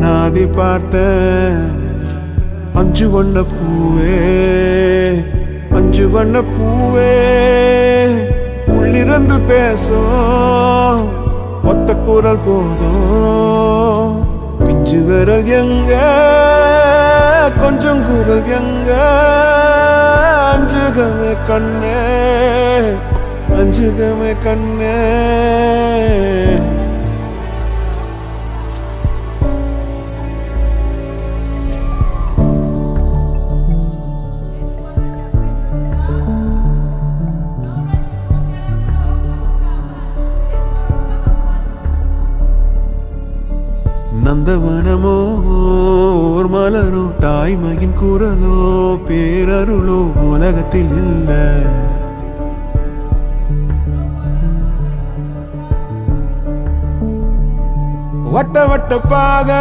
நாதி பார்த்த அஞ்சு வண்ண பூவே, அஞ்சு வண்ண பூவே, உள்ளிருந்து பேசும் ஒத்த குரல் போதும். பிஞ்சு விரல் எங்க, கொஞ்சம் குரல் எங்க, அஞ்சுகமே கண்ணே, அஞ்சுகமே கண்ணே. நந்தவனமோ ஓர் மலரோ, தாய்மையின் குரலோ, பேரருளோ உலகத்தில் இல்ல. வட்ட வட்ட பாத